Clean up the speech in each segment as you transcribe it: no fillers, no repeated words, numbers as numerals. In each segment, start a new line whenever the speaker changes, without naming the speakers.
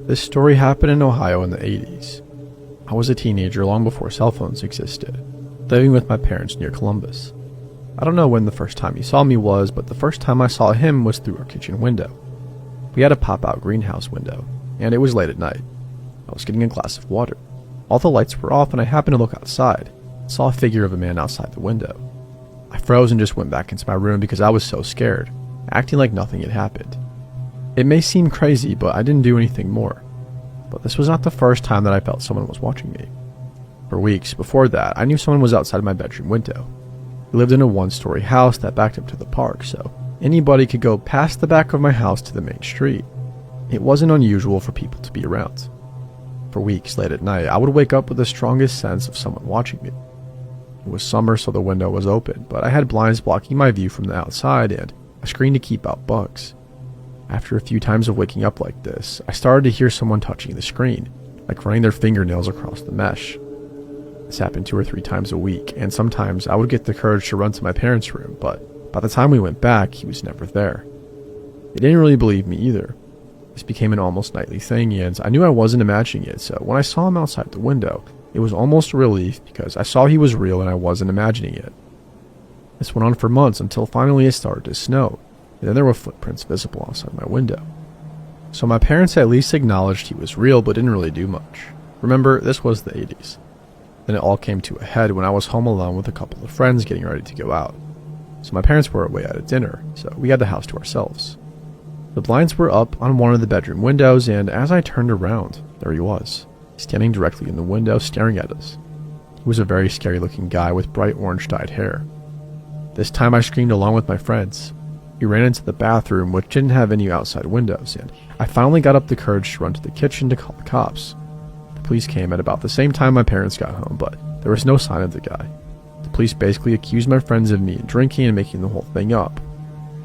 This story happened in Ohio in the 80s. I was a teenager long before cell phones existed, living with my parents near Columbus. I don't know when the first time he saw me was, but the first time I saw him was through our kitchen window. We had a pop-out greenhouse window, and it was late at night. I was getting a glass of water. All the lights were off, and I happened to look outside and saw a figure of a man outside the window. I froze and just went back into my room because I was so scared, acting like nothing had happened. It may seem crazy, but I didn't do anything more. But this was not the first time that I felt someone was watching me. For weeks before that, I knew someone was outside my bedroom window. We lived in a one-story house that backed up to the park, so anybody could go past the back of my house to the main street. It wasn't unusual for people to be around. For weeks late at night, I would wake up with the strongest sense of someone watching me. It was summer, so the window was open, but I had blinds blocking my view from the outside and a screen to keep out bugs. After a few times of waking up like this, I started to hear someone touching the screen, like running their fingernails across the mesh. This happened 2 or 3 times a week, and sometimes I would get the courage to run to my parents' room, but by the time we went back, he was never there. They didn't really believe me either. This became an almost nightly thing, and I knew I wasn't imagining it, so when I saw him outside the window, it was almost a relief because I saw he was real and I wasn't imagining it. This went on for months until finally it started to snow, and then there were footprints visible outside my window. So my parents at least acknowledged he was real but didn't really do much. Remember, this was the 80s. Then it all came to a head when I was home alone with a couple of friends getting ready to go out. So my parents were away at a dinner, so we had the house to ourselves. The blinds were up on one of the bedroom windows, and as I turned around, there he was, standing directly in the window staring at us. He was a very scary looking guy with bright orange dyed hair. This time I screamed along with my friends. We ran into the bathroom, which didn't have any outside windows, and I finally got up the courage to run to the kitchen to call the cops. The police came at about the same time my parents got home, but there was no sign of the guy. The police basically accused my friends of me drinking and making the whole thing up.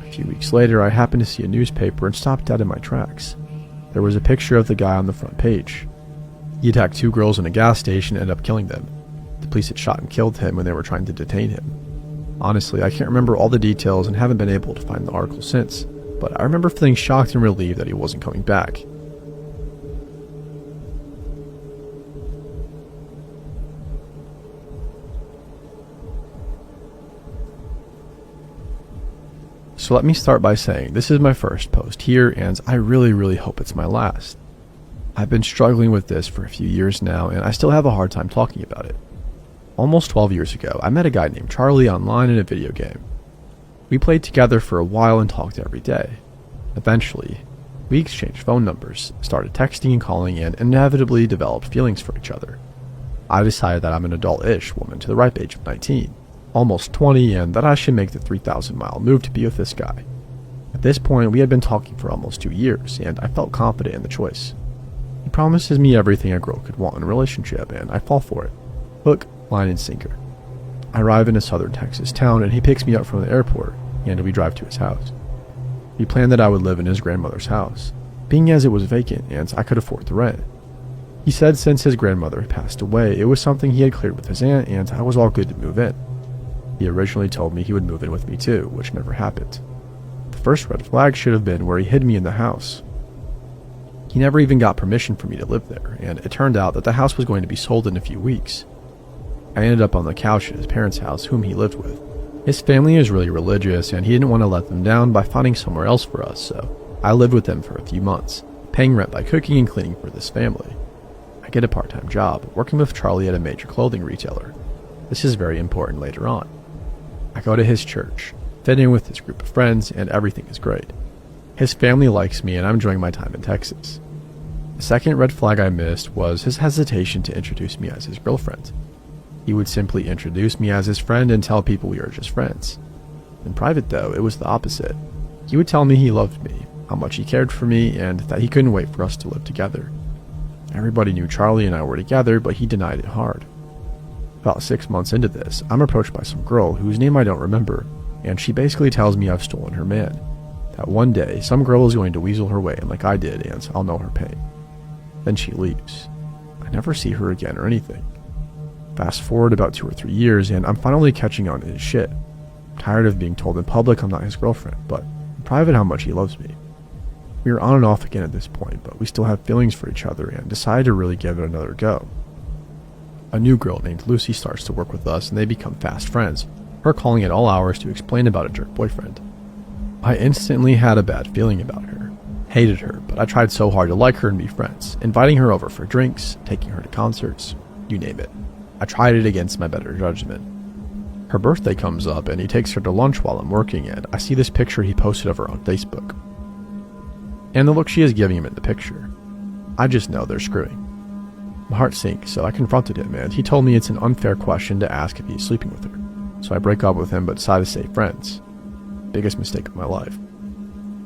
A few weeks later, I happened to see a newspaper and stopped dead in my tracks. There was a picture of the guy on the front page. He attacked 2 girls in a gas station and ended up killing them. The police had shot and killed him when they were trying to detain him. Honestly, I can't remember all the details and haven't been able to find the article since, but I remember feeling shocked and relieved that he wasn't coming back. So let me start by saying this is my first post here, and I really hope it's my last. I've been struggling with this for a few years now, and I still have a hard time talking about it. Almost 12 years ago, I met a guy named Charlie online in a video game. We played together for a while and talked every day. Eventually, we exchanged phone numbers, started texting and calling, and inevitably developed feelings for each other. I decided that I'm an adult-ish woman to the ripe age of 19, almost 20, and that I should make the 3,000-mile move to be with this guy. At this point, we had been talking for almost 2 years, and I felt confident in the choice. He promises me everything a girl could want in a relationship, and I fall for it. Hook, line, and sinker. I arrive in a southern Texas town, and he picks me up from the airport, and we drive to his house. We planned that I would live in his grandmother's house, being as it was vacant and I could afford the rent. He said since his grandmother had passed away, it was something he had cleared with his aunt, and I was all good to move in. He originally told me he would move in with me too, which never happened. The first red flag should have been where he hid me in the house. He never even got permission for me to live there, and it turned out that the house was going to be sold in a few weeks. I ended up on the couch at his parents' house, whom he lived with. His family is really religious, and he didn't want to let them down by finding somewhere else for us, so I lived with them for a few months, paying rent by cooking and cleaning for this family. I get a part-time job, working with Charlie at a major clothing retailer. This is very important later on. I go to his church, fit in with his group of friends, and everything is great. His family likes me, and I'm enjoying my time in Texas. The second red flag I missed was his hesitation to introduce me as his girlfriend. He would simply introduce me as his friend and tell people we were just friends. In private, though, it was the opposite. He would tell me he loved me, how much he cared for me, and that he couldn't wait for us to live together. Everybody knew Charlie and I were together, but he denied it hard. About 6 months into this, I'm approached by some girl whose name I don't remember, and she basically tells me I've stolen her man. That one day, some girl is going to weasel her way in like I did, and I'll know her pain. Then she leaves. I never see her again or anything. Fast forward about 2 or 3 years, and I'm finally catching on to his shit. I'm tired of being told in public I'm not his girlfriend, but in private how much he loves me. We were on and off again at this point, but we still have feelings for each other and decided to really give it another go. A new girl named Lucy starts to work with us and they become fast friends, her calling at all hours to explain about a jerk boyfriend. I instantly had a bad feeling about her. Hated her, but I tried so hard to like her and be friends, inviting her over for drinks, taking her to concerts, you name it. I tried it against my better judgment. Her birthday comes up and he takes her to lunch while I'm working, and I see this picture he posted of her on Facebook. And the look she is giving him in the picture. I just know they're screwing. My heart sinks, so I confronted him, and he told me it's an unfair question to ask if he's sleeping with her. So I break up with him but decide to stay friends. Biggest mistake of my life.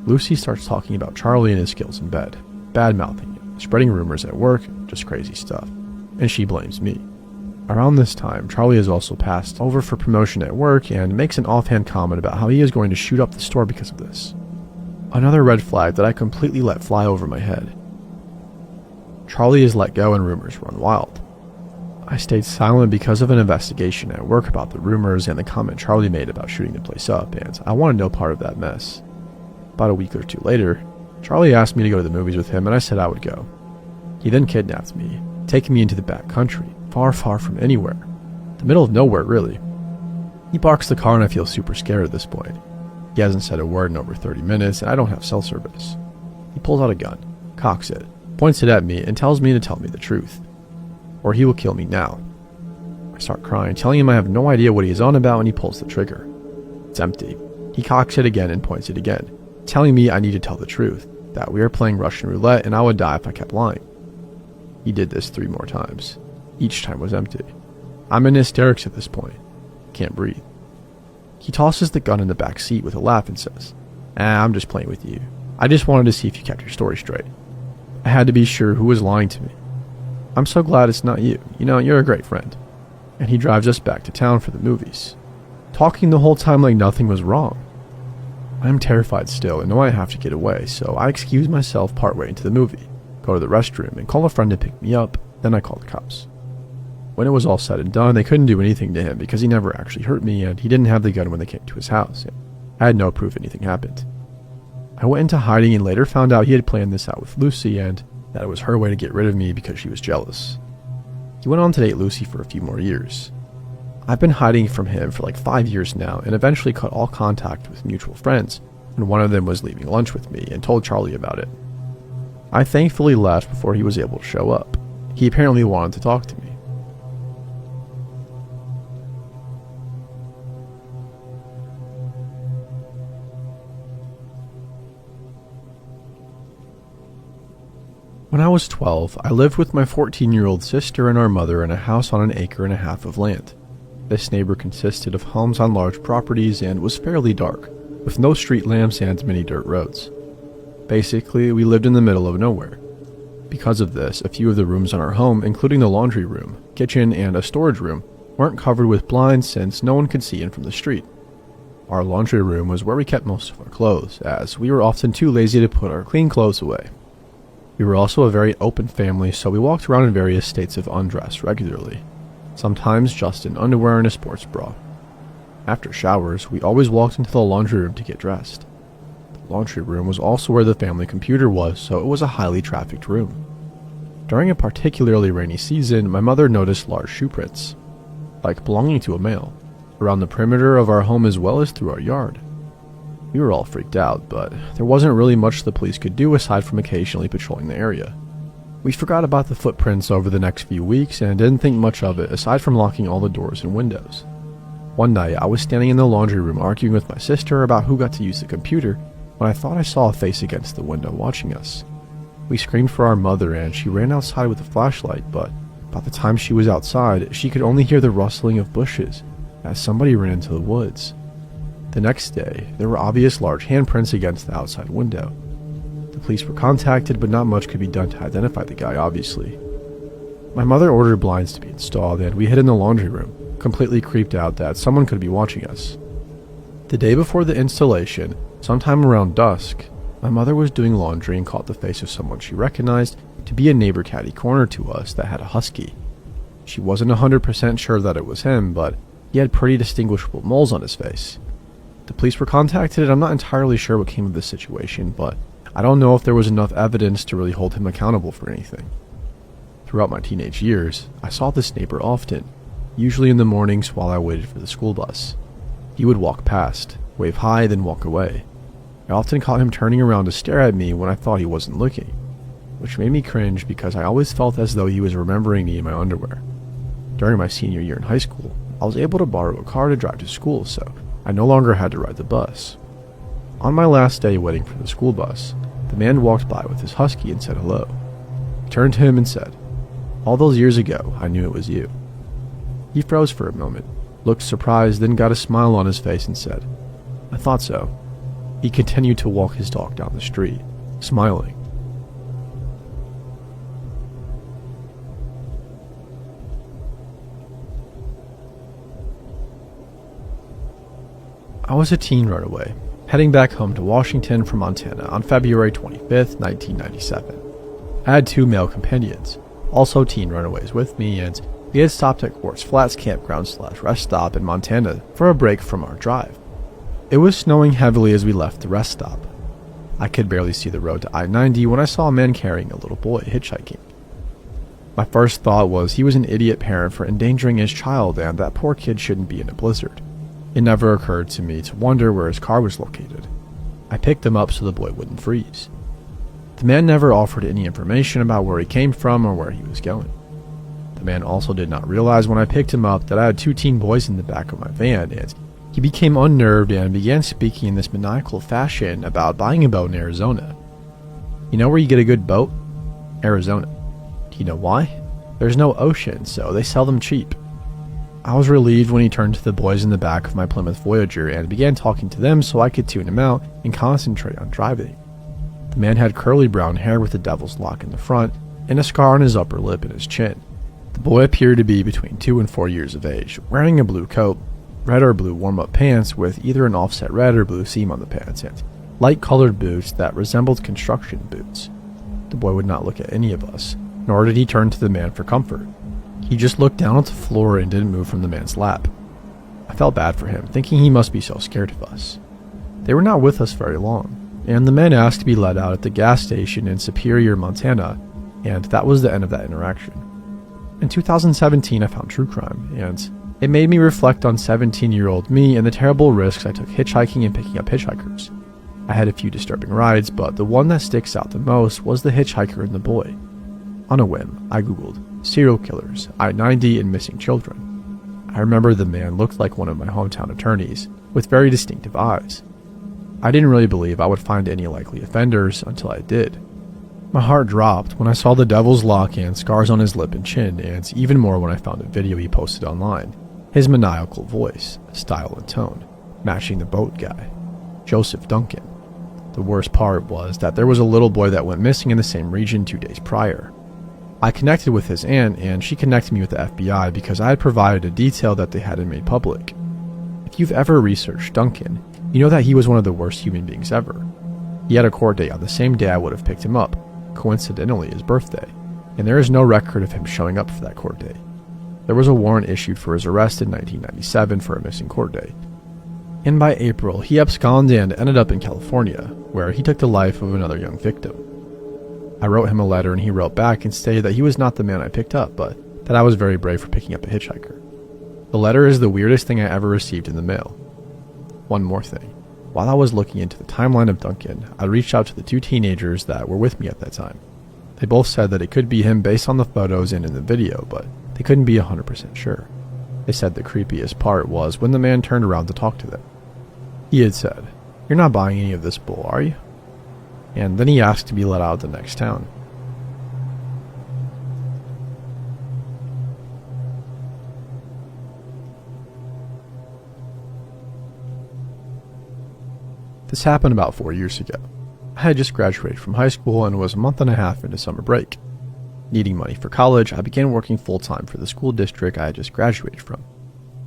Lucy starts talking about Charlie and his skills in bed, bad-mouthing him, spreading rumors at work, just crazy stuff. And she blames me. Around this time, Charlie is also passed over for promotion at work and makes an offhand comment about how he is going to shoot up the store because of this. Another red flag that I completely let fly over my head. Charlie is let go and rumors run wild. I stayed silent because of an investigation at work about the rumors and the comment Charlie made about shooting the place up, and I wanted no part of that mess. About a week or two later, Charlie asked me to go to the movies with him and I said I would go. He then kidnapped me, taking me into the back country, far, far from anywhere. The middle of nowhere, really. He parks the car and I feel super scared at this point. He hasn't said a word in over 30 minutes and I don't have cell service. He pulls out a gun, cocks it, points it at me, and tells me to tell me the truth, or he will kill me now. I start crying, telling him I have no idea what he is on about, and he pulls the trigger. It's empty. He cocks it again and points it again, telling me I need to tell the truth, that we are playing Russian roulette and I would die if I kept lying. He did this 3 more times. Each time was empty. I'm in hysterics at this point. Can't breathe. He tosses the gun in the back seat with a laugh and says, I'm just playing with you. I just wanted to see if you kept your story straight. I had to be sure who was lying to me. I'm so glad it's not you. You know, you're a great friend. And he drives us back to town for the movies, talking the whole time like nothing was wrong. I'm terrified still and know I have to get away, so I excuse myself partway into the movie, go to the restroom, and call a friend to pick me up, then I call the cops. When it was all said and done, they couldn't do anything to him because he never actually hurt me and he didn't have the gun when they came to his house. I had no proof anything happened. I went into hiding and later found out he had planned this out with Lucy and that it was her way to get rid of me because she was jealous. He went on to date Lucy for a few more years. I've been hiding from him for like 5 years now and eventually cut all contact with mutual friends, and one of them was leaving lunch with me and told Charlie about it. I thankfully left before he was able to show up. He apparently wanted to talk to me. When I was 12, I lived with my 14-year-old sister and our mother in a house on 1.5 acres of land. This neighbor consisted of homes on large properties and was fairly dark, with no street lamps and many dirt roads. Basically, we lived in the middle of nowhere. Because of this, a few of the rooms in our home, including the laundry room, kitchen, and a storage room, weren't covered with blinds since no one could see in from the street. Our laundry room was where we kept most of our clothes, as we were often too lazy to put our clean clothes away. We were also a very open family, so we walked around in various states of undress regularly, sometimes just in underwear and a sports bra. After showers, we always walked into the laundry room to get dressed. The laundry room was also where the family computer was, so it was a highly trafficked room. During a particularly rainy season, my mother noticed large shoe prints, like belonging to a male, around the perimeter of our home as well as through our yard. We were all freaked out, but there wasn't really much the police could do aside from occasionally patrolling the area. We forgot about the footprints over the next few weeks and didn't think much of it aside from locking all the doors and windows. One night, I was standing in the laundry room arguing with my sister about who got to use the computer when I thought I saw a face against the window watching us. We screamed for our mother and she ran outside with a flashlight, but by the time she was outside, she could only hear the rustling of bushes as somebody ran into the woods. The next day, there were obvious large handprints against the outside window. The police were contacted, but not much could be done to identify the guy, obviously. My mother ordered blinds to be installed, and we hid in the laundry room, completely creeped out that someone could be watching us. The day before the installation, sometime around dusk, my mother was doing laundry and caught the face of someone she recognized to be a neighbor catty corner to us that had a husky. She wasn't 100% sure that it was him, but he had pretty distinguishable moles on his face. The police were contacted, and I'm not entirely sure what came of this situation, but I don't know if there was enough evidence to really hold him accountable for anything. Throughout my teenage years, I saw this neighbor often, usually in the mornings while I waited for the school bus. He would walk past, wave hi, then walk away. I often caught him turning around to stare at me when I thought he wasn't looking, which made me cringe because I always felt as though he was remembering me in my underwear. During my senior year in high school, I was able to borrow a car to drive to school, so I no longer had to ride the bus. On my last day waiting for the school bus, the man walked by with his husky and said hello. I turned to him and said, "All those years ago, I knew it was you." He froze for a moment, looked surprised, then got a smile on his face and said, "I thought so." He continued to walk his dog down the street, smiling. I was a teen right away, heading back home to Washington from Montana on February 25th, 1997. I had 2 male companions, also teen runaways with me, and we had stopped at Quartz Flats campground/rest stop in Montana for a break from our drive. It was snowing heavily as we left the rest stop. I could barely see the road to I-90 when I saw a man carrying a little boy hitchhiking. My first thought was he was an idiot parent for endangering his child and that poor kid shouldn't be in a blizzard. It never occurred to me to wonder where his car was located. I picked him up so the boy wouldn't freeze. The man never offered any information about where he came from or where he was going. The man also did not realize when I picked him up that I had 2 teen boys in the back of my van, and he became unnerved and began speaking in this maniacal fashion about buying a boat in Arizona. "You know where you get a good boat? Arizona. Do you know why? There's no ocean, so they sell them cheap." I was relieved when he turned to the boys in the back of my Plymouth Voyager and began talking to them so I could tune him out and concentrate on driving. The man had curly brown hair with a devil's lock in the front and a scar on his upper lip and his chin. The boy appeared to be between 2 and 4 years of age, wearing a blue coat, red or blue warm-up pants with either an offset red or blue seam on the pants, and light-colored boots that resembled construction boots. The boy would not look at any of us, nor did he turn to the man for comfort. He just looked down at the floor and didn't move from the man's lap. I felt bad for him, thinking he must be so scared of us. They were not with us very long, and the man asked to be let out at the gas station in Superior, Montana, and that was the end of that interaction. In 2017, I found true crime, and it made me reflect on 17-year-old me and the terrible risks I took hitchhiking and picking up hitchhikers. I had a few disturbing rides, but the one that sticks out the most was the hitchhiker and the boy. On a whim, I googled serial killers, I-90, and missing children. I remember the man looked like one of my hometown attorneys, with very distinctive eyes. I didn't really believe I would find any likely offenders until I did. My heart dropped when I saw the devil's lock and scars on his lip and chin, and even more when I found a video he posted online. His maniacal voice, style, and tone, matching the boat guy, Joseph Duncan. The worst part was that there was a little boy that went missing in the same region 2 days prior. I connected with his aunt, and she connected me with the FBI because I had provided a detail that they hadn't made public. If you've ever researched Duncan, you know that he was one of the worst human beings ever. He had a court date on the same day I would have picked him up, coincidentally his birthday, and there is no record of him showing up for that court date. There was a warrant issued for his arrest in 1997 for a missing court date. And by April, he absconded and ended up in California, where he took the life of another young victim. I wrote him a letter and he wrote back and stated that he was not the man I picked up, but that I was very brave for picking up a hitchhiker. The letter is the weirdest thing I ever received in the mail. One more thing. While I was looking into the timeline of Duncan, I reached out to the 2 teenagers that were with me at that time. They both said that it could be him based on the photos and in the video, but they couldn't be 100% sure. They said the creepiest part was when the man turned around to talk to them. He had said, "You're not buying any of this bull, are you?" And then he asked to be let out of the next town. This happened about 4 years ago. I had just graduated from high school and was a month and a half into summer break. Needing money for college, I began working full-time for the school district I had just graduated from.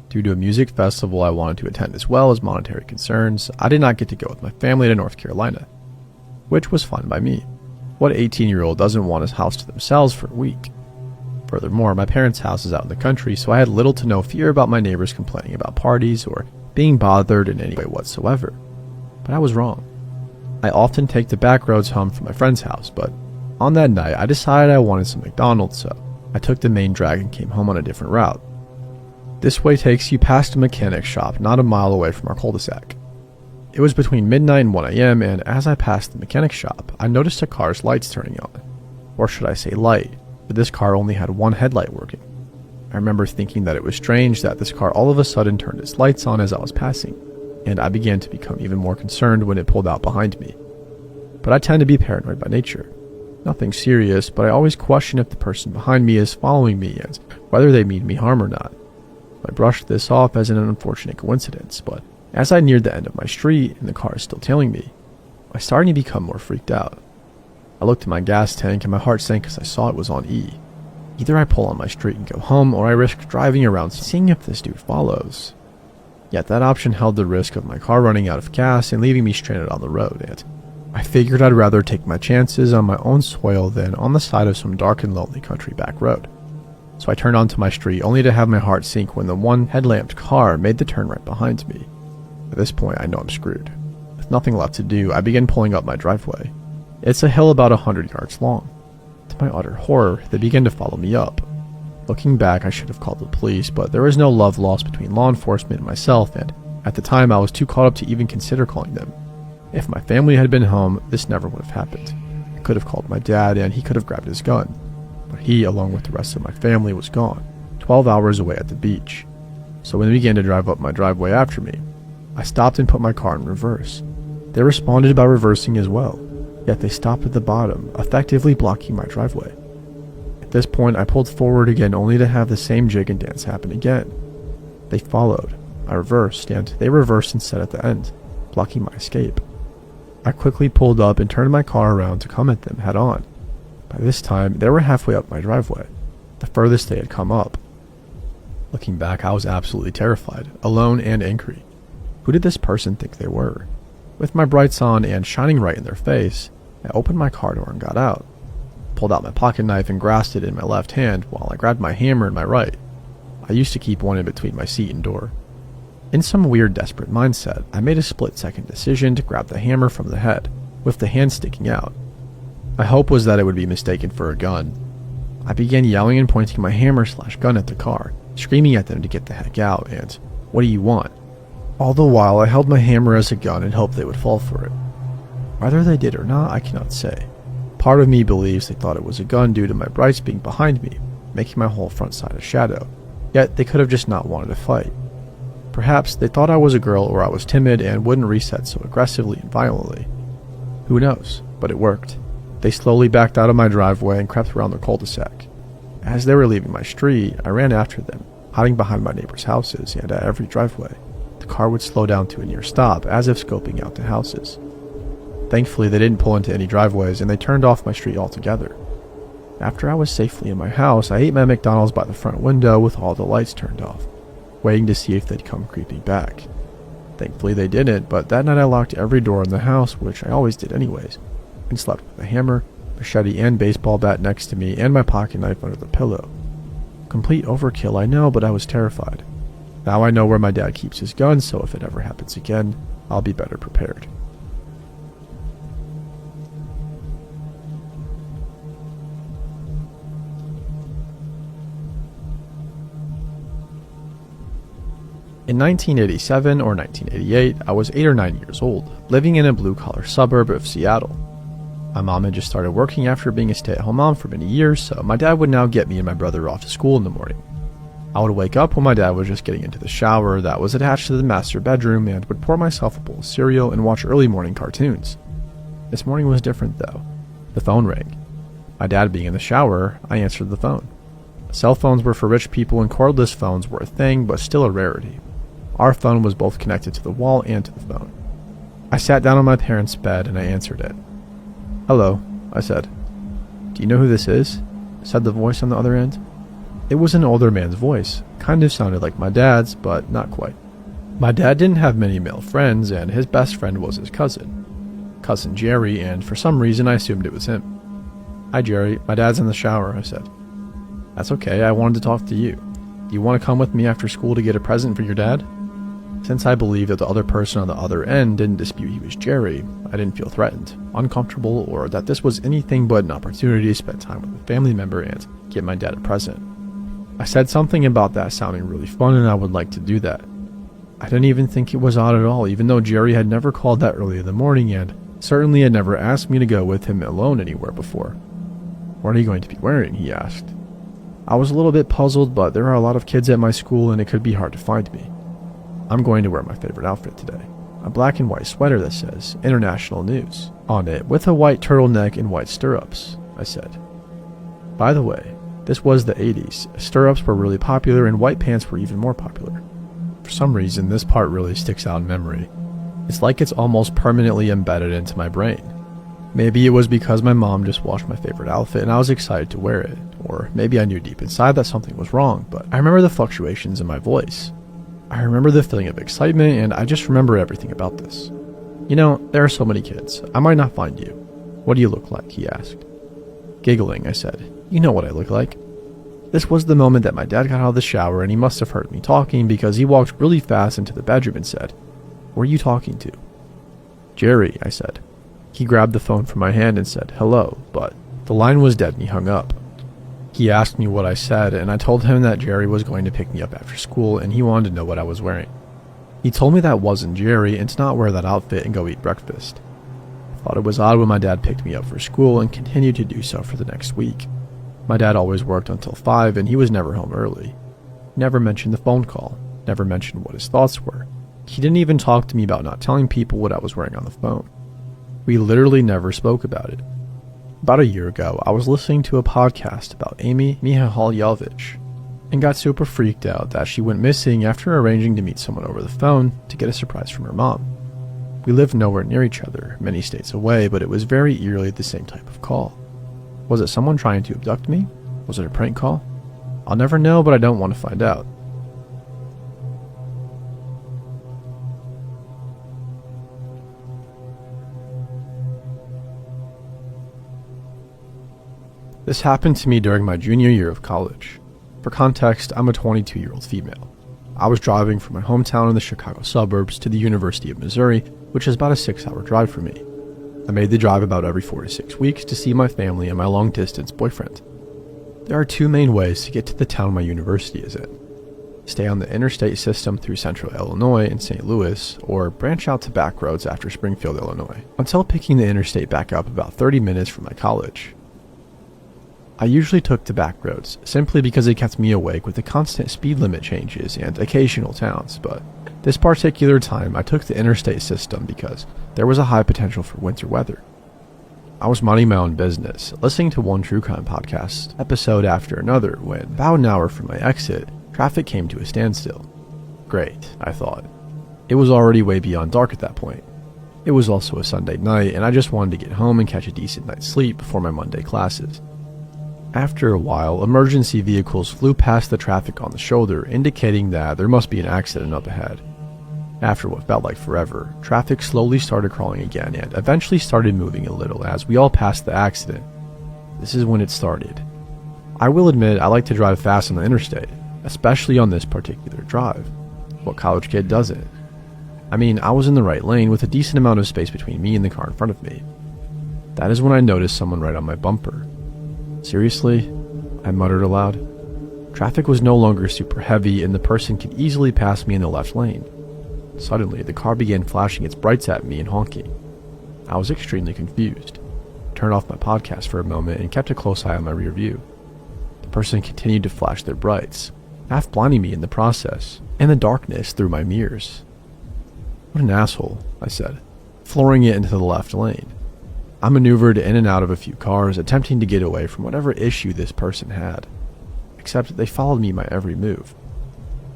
Due to a music festival I wanted to attend as well as monetary concerns, I did not get to go with my family to North Carolina, which was fine by me. What 18-year-old doesn't want his house to themselves for a week? Furthermore, my parents' house is out in the country, so I had little to no fear about my neighbors complaining about parties or being bothered in any way whatsoever. But I was wrong. I often take the back roads home from my friend's house, but on that night I decided I wanted some McDonald's, so I took the main drag and came home on a different route. This way takes you past a mechanic shop not a mile away from our cul-de-sac. It was between midnight and 1 a.m., and as I passed the mechanic shop, I noticed a car's lights turning on. Or should I say light, but this car only had one headlight working. I remember thinking that it was strange that this car all of a sudden turned its lights on as I was passing, and I began to become even more concerned when it pulled out behind me. But I tend to be paranoid by nature. Nothing serious, but I always question if the person behind me is following me and whether they mean me harm or not. I brushed this off as an unfortunate coincidence, but as I neared the end of my street and the car is still tailing me, I started to become more freaked out. I looked at my gas tank and my heart sank as I saw it was on E. Either I pull on my street and go home, or I risk driving around seeing if this dude follows. Yet that option held the risk of my car running out of gas and leaving me stranded on the road, and I figured I'd rather take my chances on my own soil than on the side of some dark and lonely country back road. So I turned onto my street only to have my heart sink when the one headlamped car made the turn right behind me. At this point, I know I'm screwed. With nothing left to do, I began pulling up my driveway. It's a hill about 100 yards long. To my utter horror, they began to follow me up. Looking back, I should have called the police, but there was no love lost between law enforcement and myself, and at the time I was too caught up to even consider calling them. If my family had been home, this never would have happened. I could have called my dad, and he could have grabbed his gun. But he, along with the rest of my family, was gone, 12 hours away at the beach. So when they began to drive up my driveway after me, I stopped and put my car in reverse. They responded by reversing as well, yet they stopped at the bottom, effectively blocking my driveway. At this point, I pulled forward again only to have the same jig and dance happen again. They followed, I reversed, and they reversed instead at the end, blocking my escape. I quickly pulled up and turned my car around to come at them head on. By this time, they were halfway up my driveway, the furthest they had come up. Looking back, I was absolutely terrified, alone and angry. Who did this person think they were? With my brights on and shining right in their face, I opened my car door and got out. Pulled out my pocket knife and grasped it in my left hand while I grabbed my hammer in my right. I used to keep one in between my seat and door. In some weird desperate mindset, I made a split-second decision to grab the hammer from the head, with the hand sticking out. My hope was that it would be mistaken for a gun. I began yelling and pointing my hammer/gun at the car, screaming at them to get the heck out and, "What do you want?" All the while, I held my hammer as a gun and hoped they would fall for it. Whether they did or not, I cannot say. Part of me believes they thought it was a gun due to my brights being behind me, making my whole front side a shadow, yet they could have just not wanted to fight. Perhaps they thought I was a girl or I was timid and wouldn't reset so aggressively and violently. Who knows, but it worked. They slowly backed out of my driveway and crept around the cul-de-sac. As they were leaving my street, I ran after them, hiding behind my neighbors' houses, and at every driveway, the car would slow down to a near stop as if scoping out the houses. Thankfully, they didn't pull into any driveways and they turned off my street altogether. After I was safely in my house, I ate my McDonald's by the front window with all the lights turned off, waiting to see if they'd come creeping back. Thankfully they didn't, but that night I locked every door in the house, which I always did anyways, and slept with a hammer, machete, and baseball bat next to me and my pocket knife under the pillow. Complete overkill, I know, but I was terrified. Now I know where my dad keeps his gun, so if it ever happens again, I'll be better prepared. In 1987 or 1988, I was 8 or 9 years old, living in a blue-collar suburb of Seattle. My mom had just started working after being a stay-at-home mom for many years, so my dad would now get me and my brother off to school in the morning. I would wake up when my dad was just getting into the shower that was attached to the master bedroom and would pour myself a bowl of cereal and watch early morning cartoons. This morning was different though. The phone rang. My dad being in the shower, I answered the phone. Cell phones were for rich people and cordless phones were a thing, but still a rarity. Our phone was both connected to the wall and to the phone. I sat down on my parents' bed and I answered it. "Hello," I said. "Do you know who this is?" said the voice on the other end. It was an older man's voice, kind of sounded like my dad's, but not quite. My dad didn't have many male friends, and his best friend was his cousin Jerry, and for some reason I assumed it was him. "Hi Jerry, my dad's in the shower," I said. "That's okay, I wanted to talk to you. Do you want to come with me after school to get a present for your dad?" Since I believed that the other person on the other end didn't dispute he was Jerry, I didn't feel threatened, uncomfortable, or that this was anything but an opportunity to spend time with a family member and get my dad a present. I said something about that sounding really fun and I would like to do that. I didn't even think it was odd at all, even though Jerry had never called that early in the morning and certainly had never asked me to go with him alone anywhere before. "What are you going to be wearing?" he asked. I was a little bit puzzled, but there are a lot of kids at my school and it could be hard to find me. "I'm going to wear my favorite outfit today. A black and white sweater that says International News on it with a white turtleneck and white stirrups," I said. By the way, this was the 80s. Stirrups were really popular and white pants were even more popular. For some reason, this part really sticks out in memory. It's like it's almost permanently embedded into my brain. Maybe it was because my mom just washed my favorite outfit and I was excited to wear it, or maybe I knew deep inside that something was wrong, but I remember the fluctuations in my voice. I remember the feeling of excitement, and I just remember everything about this. "You know, there are so many kids. I might not find you. What do you look like?" he asked. Giggling, I said, "You know what I look like." This was the moment that my dad got out of the shower, and he must have heard me talking because he walked really fast into the bedroom and said, "Who are you talking to?" "Jerry," I said. He grabbed the phone from my hand and said, "Hello," but the line was dead and he hung up. He asked me what I said, and I told him that Jerry was going to pick me up after school and he wanted to know what I was wearing. He told me that wasn't Jerry and to not wear that outfit and go eat breakfast. I thought it was odd when my dad picked me up for school and continued to do so for the next week. My dad always worked until 5 and he was never home early. He never mentioned the phone call, never mentioned what his thoughts were. He didn't even talk to me about not telling people what I was wearing on the phone. We literally never spoke about it. About a year ago, I was listening to a podcast about Amy Mihalyovich and got super freaked out that she went missing after arranging to meet someone over the phone to get a surprise from her mom. We lived nowhere near each other, many states away, but it was very eerily the same type of call. Was it someone trying to abduct me? Was it a prank call? I'll never know, but I don't want to find out. This happened to me during my junior year of college. For context, I'm a 22-year-old female. I was driving from my hometown in the Chicago suburbs to the University of Missouri, which is about a 6-hour drive for me. I made the drive about every 4 to 6 weeks to see my family and my long-distance boyfriend. There are 2 main ways to get to the town my university is in. Stay on the interstate system through central Illinois and St. Louis, or branch out to back roads after Springfield, Illinois, until picking the interstate back up about 30 minutes from my college. I usually took to back roads, simply because it kept me awake with the constant speed limit changes and occasional towns, but this particular time I took the interstate system because there was a high potential for winter weather. I was minding my own business, listening to one true crime podcast, episode after another, when, about an hour from my exit, traffic came to a standstill. Great, I thought. It was already way beyond dark at that point. It was also a Sunday night, and I just wanted to get home and catch a decent night's sleep before my Monday classes. After a while, emergency vehicles flew past the traffic on the shoulder, indicating that there must be an accident up ahead. After what felt like forever, traffic slowly started crawling again and eventually started moving a little as we all passed the accident. This is when it started. I will admit I like to drive fast on the interstate, especially on this particular drive. What college kid doesn't? I mean, I was in the right lane with a decent amount of space between me and the car in front of me. That is when I noticed someone right on my bumper. Seriously? I muttered aloud. Traffic was no longer super heavy and the person could easily pass me in the left lane. Suddenly, the car began flashing its brights at me and honking. I was extremely confused. Turned off my podcast for a moment and kept a close eye on my rear view. The person continued to flash their brights, half blinding me in the process, and the darkness through my mirrors. "What an asshole," I said, flooring it into the left lane. I maneuvered in and out of a few cars, attempting to get away from whatever issue this person had. Except they followed me my every move.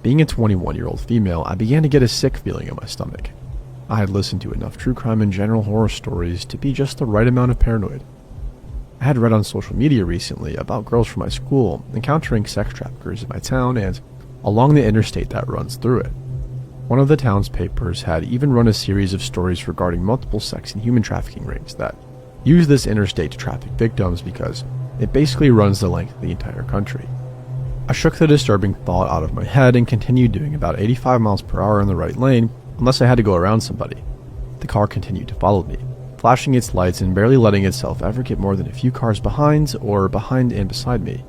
Being a 21-year-old female, I began to get a sick feeling in my stomach. I had listened to enough true crime and general horror stories to be just the right amount of paranoid. I had read on social media recently about girls from my school encountering sex traffickers in my town and along the interstate that runs through it. One of the town's papers had even run a series of stories regarding multiple sex and human trafficking rings that use this interstate to traffic victims because it basically runs the length of the entire country. I shook the disturbing thought out of my head and continued doing about 85 miles per hour in the right lane unless I had to go around somebody. The car continued to follow me, flashing its lights and barely letting itself ever get more than a few cars behind or behind and beside me.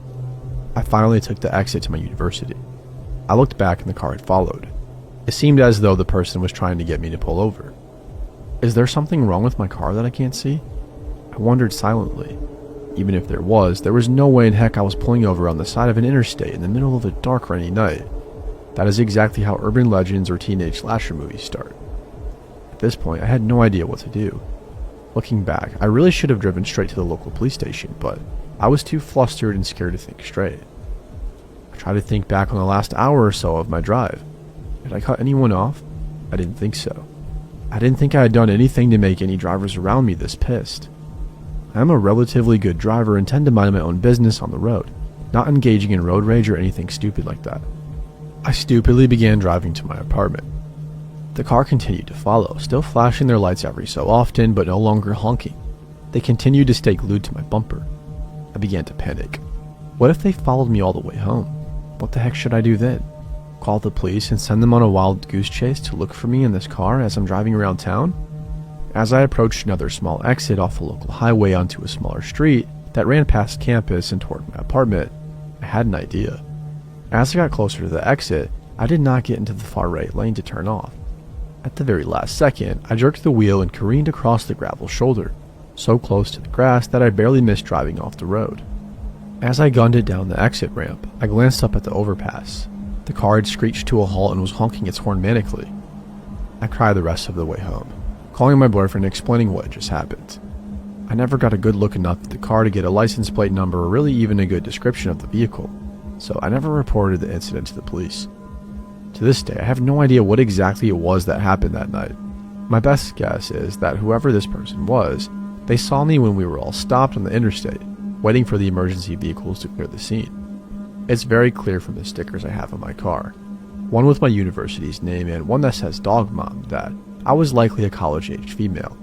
I finally took the exit to my university. I looked back and the car had followed. It seemed as though the person was trying to get me to pull over. Is there something wrong with my car that I can't see? I wondered silently. Even if there was no way in heck I was pulling over on the side of an interstate in the middle of a dark, rainy night. That is exactly how urban legends or teenage slasher movies start. At this point, I had no idea what to do. Looking back, I really should have driven straight to the local police station, but I was too flustered and scared to think straight. I tried to think back on the last hour or so of my drive. Did I cut anyone off? I didn't think so. I didn't think I had done anything to make any drivers around me this pissed. I am a relatively good driver and tend to mind my own business on the road, not engaging in road rage or anything stupid like that. I stupidly began driving to my apartment. The car continued to follow, still flashing their lights every so often, but no longer honking. They continued to stay glued to my bumper. I began to panic. What if they followed me all the way home? What the heck should I do then? Call the police and send them on a wild goose chase to look for me in this car as I'm driving around town? As I approached another small exit off a local highway onto a smaller street that ran past campus and toward my apartment, I had an idea. As I got closer to the exit, I did not get into the far right lane to turn off. At the very last second, I jerked the wheel and careened across the gravel shoulder, so close to the grass that I barely missed driving off the road. As I gunned it down the exit ramp, I glanced up at the overpass. The car had screeched to a halt and was honking its horn manically. I cried the rest of the way home, calling my boyfriend and explaining what had just happened. I never got a good look enough at the car to get a license plate number or really even a good description of the vehicle, so I never reported the incident to the police. To this day, I have no idea what exactly it was that happened that night. My best guess is that whoever this person was, they saw me when we were all stopped on the interstate, waiting for the emergency vehicles to clear the scene. It's very clear from the stickers I have on my car, one with my university's name and one that says Dog Mom, that I was likely a college-aged female.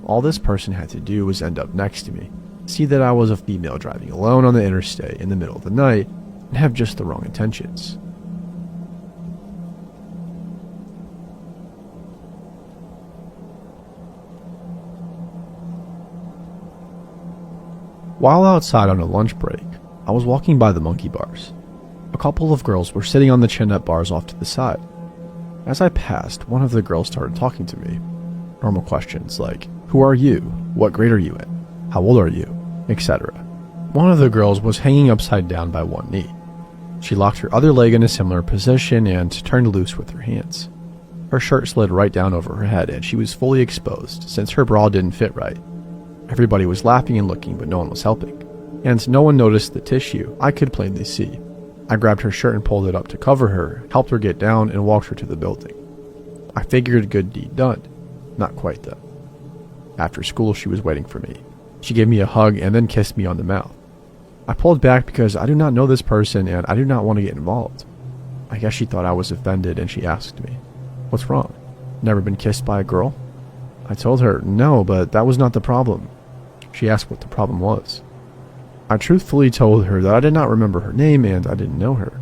All this person had to do was end up next to me, see that I was a female driving alone on the interstate in the middle of the night, and have just the wrong intentions. While outside on a lunch break, I was walking by the monkey bars. A couple of girls were sitting on the chin-up bars off to the side. As I passed, one of the girls started talking to me. Normal questions like, "Who are you? What grade are you in? How old are you?" etc. One of the girls was hanging upside down by one knee. She locked her other leg in a similar position and turned loose with her hands. Her shirt slid right down over her head and she was fully exposed since her bra didn't fit right. Everybody was laughing and looking, but no one was helping. And no one noticed the tissue I could plainly see. I grabbed her shirt and pulled it up to cover her, helped her get down, and walked her to the building. I figured good deed done. Not quite though. After school, she was waiting for me. She gave me a hug and then kissed me on the mouth. I pulled back because I do not know this person and I do not want to get involved. I guess she thought I was offended and she asked me, "What's wrong? Never been kissed by a girl?" I told her, "No, but that was not the problem." She asked what the problem was. I truthfully told her that I did not remember her name and I didn't know her.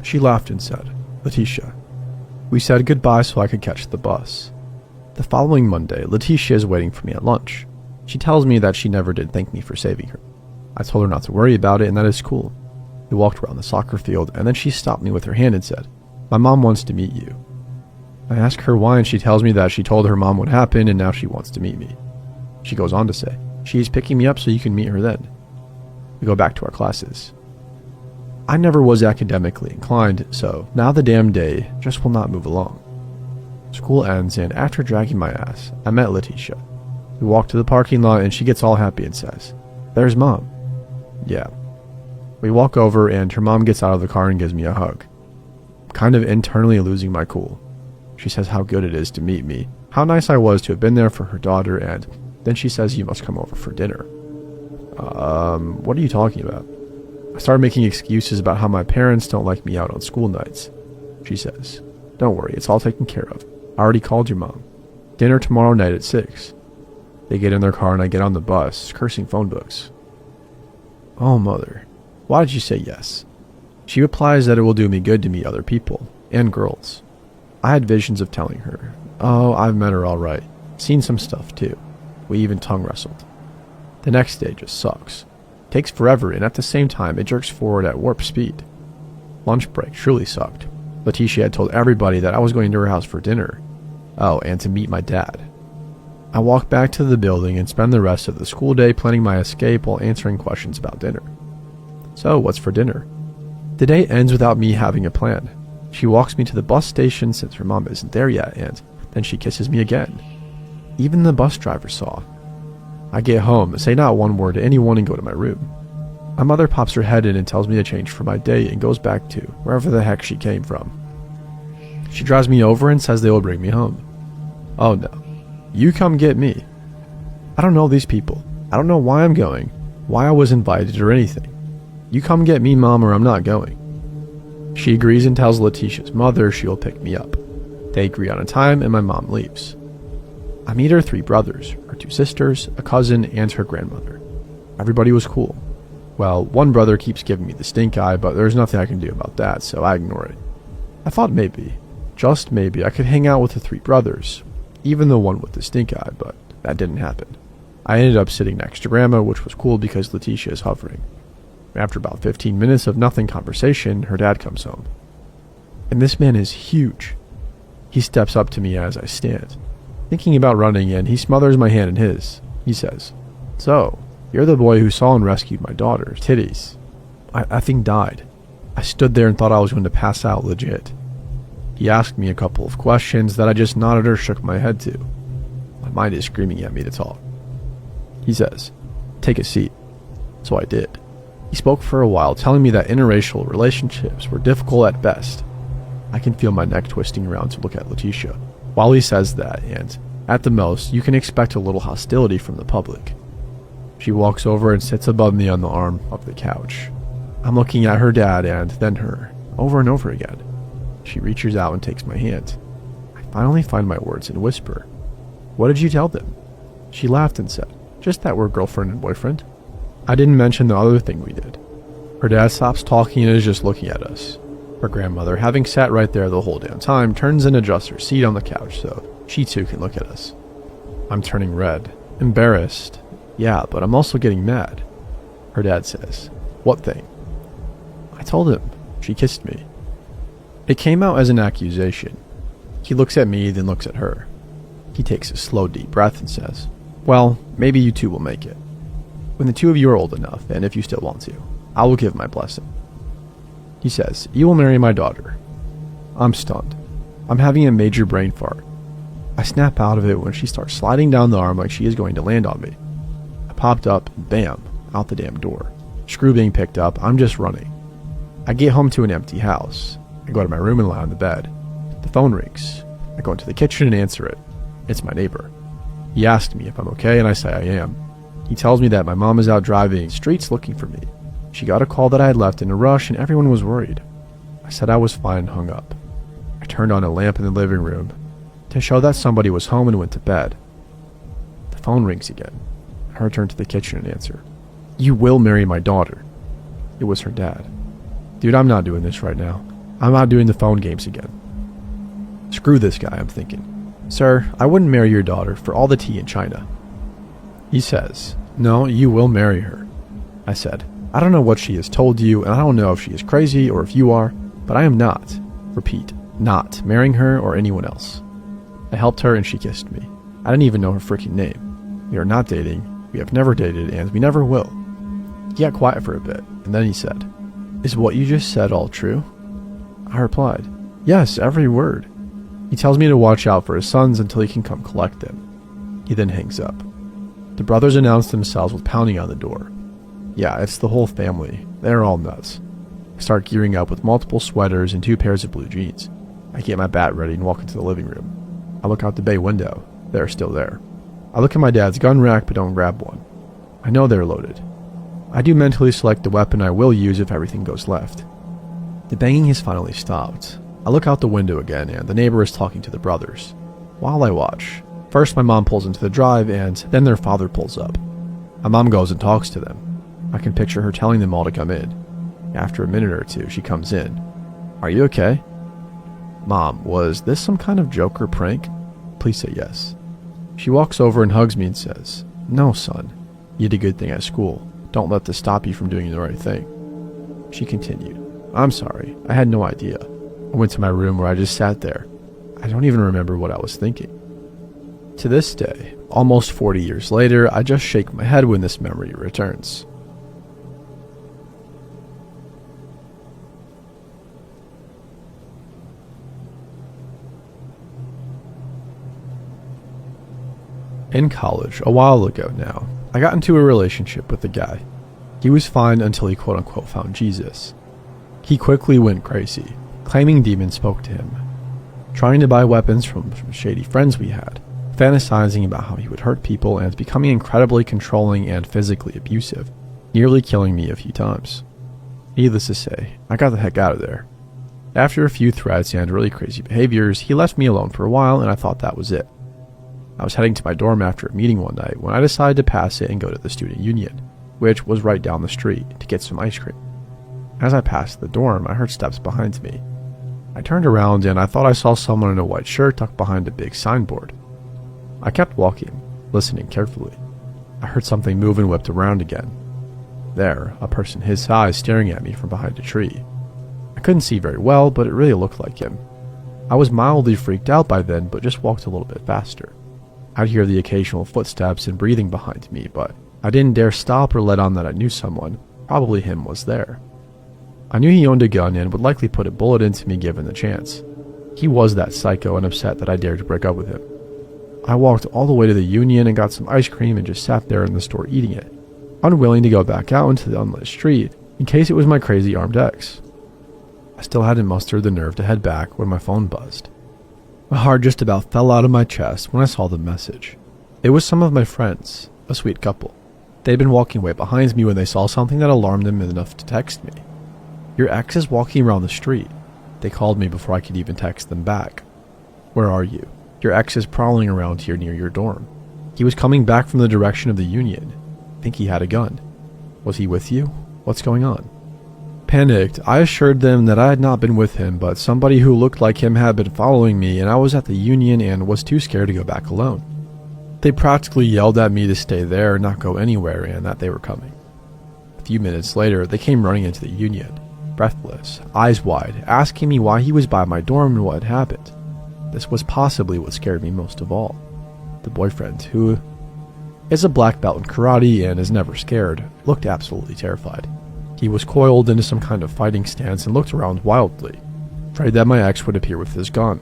She laughed and said, "Letitia." We said goodbye so I could catch the bus. The following Monday, Letitia is waiting for me at lunch. She tells me that she never did thank me for saving her. I told her not to worry about it and that is cool. We walked around the soccer field and then she stopped me with her hand and said, "My mom wants to meet you." I ask her why and she tells me that she told her mom what happened and now she wants to meet me. She goes on to say, "She's picking me up so you can meet her then." We go back to our classes. I never was academically inclined, so now the damn day just will not move along. School ends and after dragging my ass, I met Letitia. We walk to the parking lot and she gets all happy and says, "There's Mom." Yeah. We walk over and her mom gets out of the car and gives me a hug. I'm kind of internally losing my cool. She says how good it is to meet me, how nice I was to have been there for her daughter, and then she says you must come over for dinner. What are you talking about? I started making excuses about how my parents don't like me out on school nights. She says, "Don't worry, it's all taken care of. I already called your mom. Dinner tomorrow night at 6. They get in their car and I get on the bus, cursing phone books. Oh, mother. Why did you say yes? She replies that it will do me good to meet other people, and girls. I had visions of telling her, oh, I've met her alright, seen some stuff too. We even tongue wrestled. The next day just sucks. Takes forever, and at the same time it jerks forward at warp speed. Lunch break truly sucked. Letitia had told everybody that I was going to her house for dinner. Oh, and to meet my dad. I walk back to the building and spend the rest of the school day planning my escape while answering questions about dinner. So, what's for dinner? The day ends without me having a plan. She walks me to the bus station since her mom isn't there yet, and then she kisses me again. Even the bus driver saw. I get home, say not one word to anyone, and go to my room. My mother pops her head in and tells me to change for my day and goes back to wherever the heck she came from. She drives me over and says they will bring me home. Oh no. You come get me. I don't know these people. I don't know why I'm going, why I was invited or anything. You come get me, Mom, or I'm not going. She agrees and tells Letitia's mother she will pick me up. They agree on a time and my mom leaves. I meet her 3 brothers, her 2 sisters, a cousin, and her grandmother. Everybody was cool. Well, one brother keeps giving me the stink eye, but there's nothing I can do about that, so I ignore it. I thought maybe, just maybe, I could hang out with the 3 brothers, even the one with the stink eye, but that didn't happen. I ended up sitting next to Grandma, which was cool because Letitia is hovering. After about 15 minutes of nothing conversation, her dad comes home. And this man is huge. He steps up to me as I stand. Thinking about running in, he smothers my hand in his. He says, "So, you're the boy who saw and rescued my daughter's titties." I think died. I stood there and thought I was going to pass out legit. He asked me a couple of questions that I just nodded or shook my head to. My mind is screaming at me to talk. He says, "Take a seat." So I did. He spoke for a while, telling me that interracial relationships were difficult at best. I can feel my neck twisting around to look at Letitia. While he says that, and at the most, you can expect a little hostility from the public. She walks over and sits above me on the arm of the couch. I'm looking at her dad and then her, over and over again. She reaches out and takes my hand. I finally find my words and whisper, "What did you tell them?" She laughed and said, "Just that we're girlfriend and boyfriend." I didn't mention the other thing we did. Her dad stops talking and is just looking at us. Her grandmother, having sat right there the whole damn time, turns and adjusts her seat on the couch so she too can look at us. I'm turning red, embarrassed. Yeah, but I'm also getting mad. Her dad says, "What thing?" I told him. She kissed me. It came out as an accusation. He looks at me, then looks at her. He takes a slow, deep breath and says, "Well, maybe you two will make it. When the 2 of you are old enough, and if you still want to, I will give my blessing." He says, "You will marry my daughter." I'm stunned. I'm having a major brain fart. I snap out of it when she starts sliding down the arm like she is going to land on me. I popped up, and bam, out the damn door. Screw being picked up, I'm just running. I get home to an empty house. I go to my room and lie on the bed. The phone rings. I go into the kitchen and answer it. It's my neighbor. He asks me if I'm okay, and I say I am. He tells me that my mom is out driving streets looking for me. She got a call that I had left in a rush and everyone was worried. I said I was fine and hung up. I turned on a lamp in the living room to show that somebody was home and went to bed. The phone rings again. I return to the kitchen and answer. "You will marry my daughter." It was her dad. Dude, I'm not doing this right now. I'm not doing the phone games again. Screw this guy, I'm thinking. "Sir, I wouldn't marry your daughter for all the tea in China." He says, "No, you will marry her." I said, "I don't know what she has told you, and I don't know if she is crazy or if you are, but I am not, repeat, not marrying her or anyone else." I helped her and she kissed me. I didn't even know her freaking name. We are not dating, we have never dated, and we never will. He got quiet for a bit, and then he said, "Is what you just said all true?" I replied, "Yes, every word." He tells me to watch out for his sons until he can come collect them. He then hangs up. The brothers announce themselves with pounding on the door. Yeah, it's the whole family. They're all nuts. I start gearing up with multiple sweaters and 2 pairs of blue jeans. I get my bat ready and walk into the living room. I look out the bay window. They're still there. I look at my dad's gun rack but don't grab one. I know they're loaded. I do mentally select the weapon I will use if everything goes left. The banging has finally stopped. I look out the window again and the neighbor is talking to the brothers. While I watch, first my mom pulls into the drive and then their father pulls up. My mom goes and talks to them. I can picture her telling them all to come in. After a minute or two, she comes in. "Are you okay?" "Mom, was this some kind of joke or prank?" "Please say yes." She walks over and hugs me and says, "No, son. You did a good thing at school. Don't let this stop you from doing the right thing." She continued, "I'm sorry. I had no idea. I went to my room where I just sat there. I don't even remember what I was thinking." To this day, almost 40 years later, I just shake my head when this memory returns. In college, a while ago now, I got into a relationship with a guy. He was fine until he quote-unquote found Jesus. He quickly went crazy, claiming demons spoke to him, trying to buy weapons from shady friends we had, fantasizing about how he would hurt people, and becoming incredibly controlling and physically abusive, nearly killing me a few times. Needless to say, I got the heck out of there. After a few threats and really crazy behaviors, he left me alone for a while, and I thought that was it. I was heading to my dorm after a meeting one night when I decided to pass it and go to the student union, which was right down the street, to get some ice cream. As I passed the dorm, I heard steps behind me. I turned around and I thought I saw someone in a white shirt tucked behind a big signboard. I kept walking, listening carefully. I heard something move and whipped around again. There, a person his size staring at me from behind a tree. I couldn't see very well, but it really looked like him. I was mildly freaked out by then, but just walked a little bit faster. I'd hear the occasional footsteps and breathing behind me, but I didn't dare stop or let on that I knew someone, probably him, was there. I knew he owned a gun and would likely put a bullet into me given the chance. He was that psycho and upset that I dared to break up with him. I walked all the way to the union and got some ice cream and just sat there in the store eating it, unwilling to go back out into the unlit street in case it was my crazy armed ex. I still hadn't mustered the nerve to head back when my phone buzzed. My heart just about fell out of my chest when I saw the message. It was some of my friends, a sweet couple. They'd been walking way behind me when they saw something that alarmed them enough to text me. "Your ex is walking around the street." They called me before I could even text them back. "Where are you? Your ex is prowling around here near your dorm. He was coming back from the direction of the union. I think he had a gun. Was he with you? What's going on?" Panicked, I assured them that I had not been with him, but somebody who looked like him had been following me, and I was at the union and was too scared to go back alone. They practically yelled at me to stay there, not go anywhere, and that they were coming. A few minutes later, they came running into the union, breathless, eyes wide, asking me why he was by my dorm and what had happened. This was possibly what scared me most of all. The boyfriend, who is a black belt in karate and is never scared, looked absolutely terrified. He was coiled into some kind of fighting stance and looked around wildly, afraid that my ex would appear with his gun.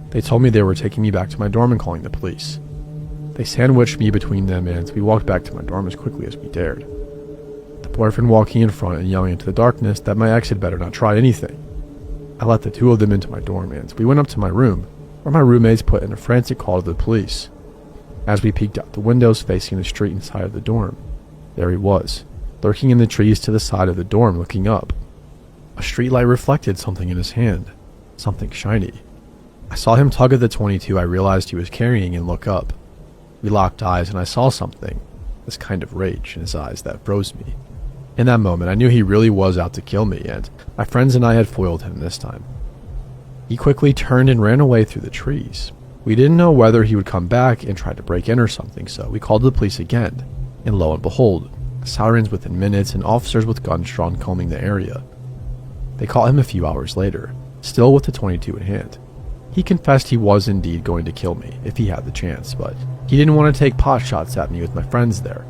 They told me they were taking me back to my dorm and calling the police. They sandwiched me between them and we walked back to my dorm as quickly as we dared. The boyfriend walking in front and yelling into the darkness that my ex had better not try anything. I let the two of them into my dorm and we went up to my room, where my roommates put in a frantic call to the police. As we peeked out the windows facing the street inside of the dorm, there he was, lurking in the trees to the side of the dorm looking up. A streetlight reflected something in his hand, something shiny. I saw him tug at the .22 I realized he was carrying and look up. We locked eyes and I saw something, this kind of rage in his eyes that froze me. In that moment, I knew he really was out to kill me, and my friends and I had foiled him this time. He quickly turned and ran away through the trees. We didn't know whether he would come back and try to break in or something, so we called the police again, and lo and behold, sirens within minutes and officers with guns drawn combing the area. They caught him a few hours later, still with the .22 in hand. He confessed he was indeed going to kill me if he had the chance, but he didn't want to take pot shots at me with my friends there.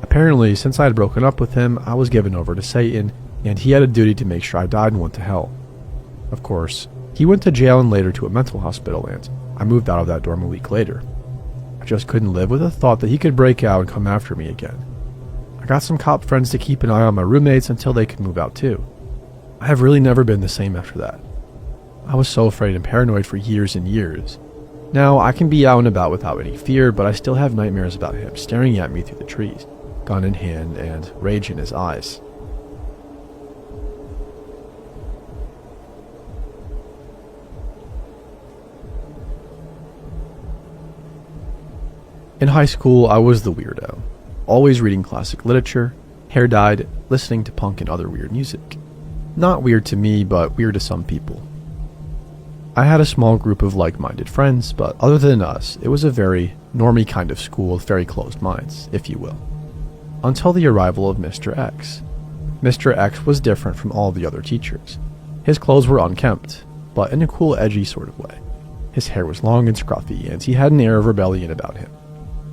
Apparently, since I had broken up with him, I was given over to Satan, and he had a duty to make sure I died and went to hell. Of course, he went to jail and later to a mental hospital, and I moved out of that dorm a week later. I just couldn't live with the thought that he could break out and come after me again. I got some cop friends to keep an eye on my roommates until they could move out too. I have really never been the same after that. I was so afraid and paranoid for years and years. Now, I can be out and about without any fear, but I still have nightmares about him staring at me through the trees, gun in hand, and rage in his eyes. In high school, I was the weirdo, always reading classic literature, hair dyed, listening to punk and other weird music. Not weird to me, but weird to some people. I had a small group of like-minded friends, but other than us, it was a very normie kind of school with very closed minds, if you will. Until the arrival of Mr. X. Mr. X was different from all the other teachers. His clothes were unkempt, but in a cool, edgy sort of way. His hair was long and scruffy, and he had an air of rebellion about him.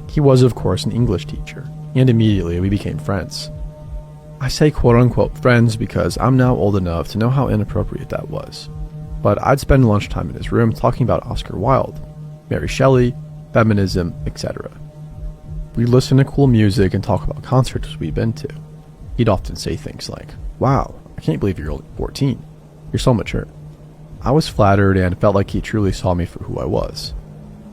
He was, of course, an English teacher, and immediately we became friends. I say quote-unquote friends because I'm now old enough to know how inappropriate that was. But I'd spend lunchtime in his room talking about Oscar Wilde, Mary Shelley, feminism, etc. We'd listen to cool music and talk about concerts we'd been to. He'd often say things like, "Wow, I can't believe you're only 14. You're so mature." I was flattered and felt like he truly saw me for who I was.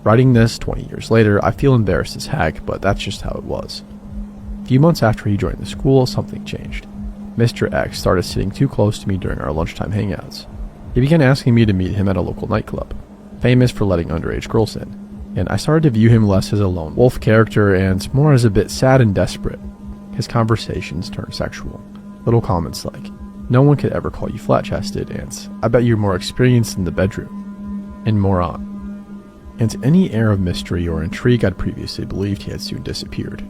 Writing this 20 years later, I feel embarrassed as heck, but that's just how it was. A few months after he joined the school, something changed. Mr. X started sitting too close to me during our lunchtime hangouts. He began asking me to meet him at a local nightclub, famous for letting underage girls in, and I started to view him less as a lone wolf character and more as a bit sad and desperate. His conversations turned sexual. Little comments like, "No one could ever call you flat-chested," and "I bet you're more experienced in the bedroom," and more on. And any air of mystery or intrigue I'd previously believed he had soon disappeared.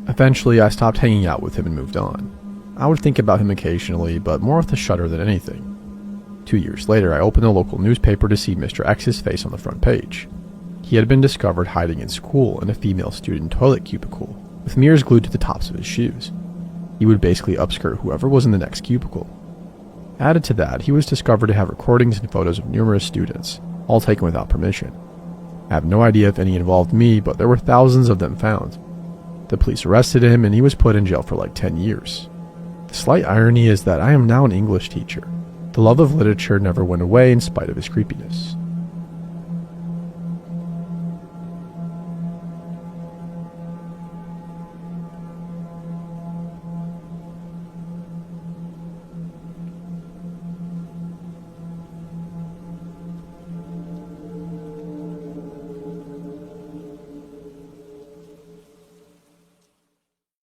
Eventually, I stopped hanging out with him and moved on. I would think about him occasionally, but more with a shudder than anything. 2 years later, I opened a local newspaper to see Mr. X's face on the front page. He had been discovered hiding in school in a female student toilet cubicle, with mirrors glued to the tops of his shoes. He would basically upskirt whoever was in the next cubicle. Added to that, he was discovered to have recordings and photos of numerous students, all taken without permission. I have no idea if any involved me, but there were thousands of them found. The police arrested him and he was put in jail for like 10 years. The slight irony is that I am now an English teacher. The love of literature never went away in spite of his creepiness.